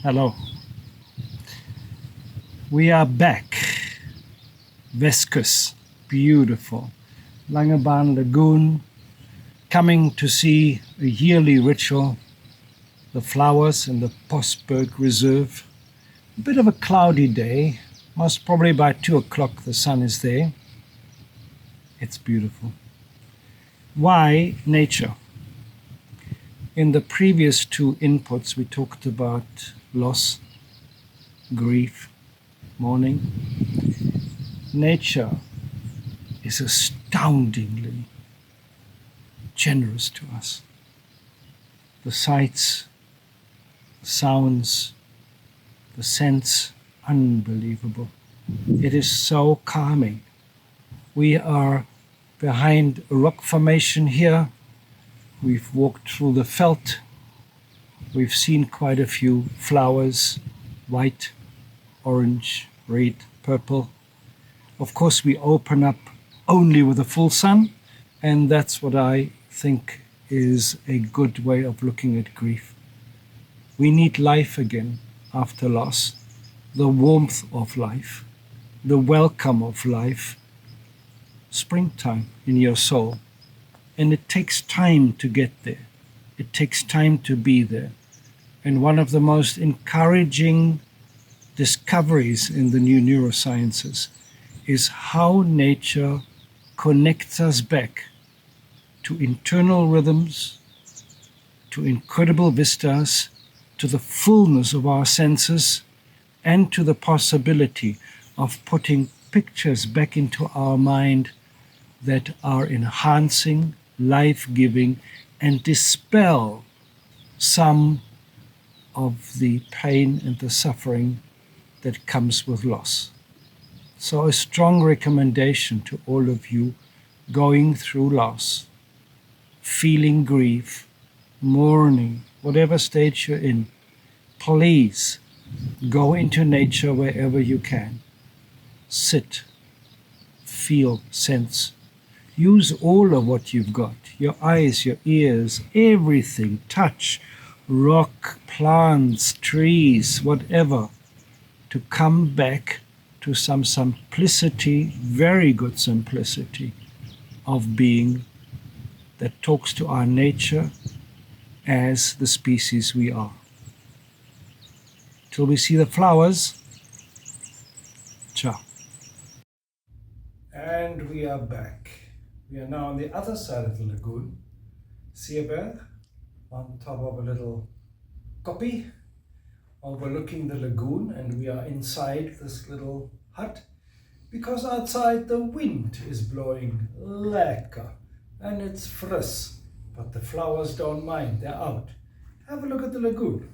Hello. We are back. West Coast. Beautiful. Langebaan Lagoon. Coming to see a yearly ritual. The flowers in the Postberg Reserve. A bit of a cloudy day. Most probably by 2 o'clock the sun is there. It's beautiful. Why nature? In the previous two inputs we talked about loss, grief, mourning. Nature is astoundingly generous to us. The sights, the sounds, the scents, unbelievable. It is so calming. We are behind a rock formation here. We've walked through the veld. We've seen quite a few flowers, white, orange, red, purple. Of course, we open up only with the full sun, and that's what I think is a good way of looking at grief. We need life again after loss, the warmth of life, the welcome of life, springtime in your soul. And it takes time to get there. It takes time to be there. And one of the most encouraging discoveries in the new neurosciences is how nature connects us back to internal rhythms, to incredible vistas, to the fullness of our senses, and to the possibility of putting pictures back into our mind that are enhancing, life-giving, and dispel some of the pain and the suffering that comes with loss. So a strong recommendation to all of you going through loss, feeling grief, mourning, whatever stage you're in, please go into nature wherever you can. Sit, feel, sense. Use all of what you've got, your eyes, your ears, everything, touch, rock, plants, trees, whatever, to come back to some simplicity, very good simplicity of being that talks to our nature as the species we are. Till we see the flowers, ciao. And we are back. We are now on the other side of the lagoon, Seeberg, on top of a little koppie, overlooking the lagoon, and we are inside this little hut because outside the wind is blowing lekker and it's fris, but the flowers don't mind, they're out. Have a look at the lagoon.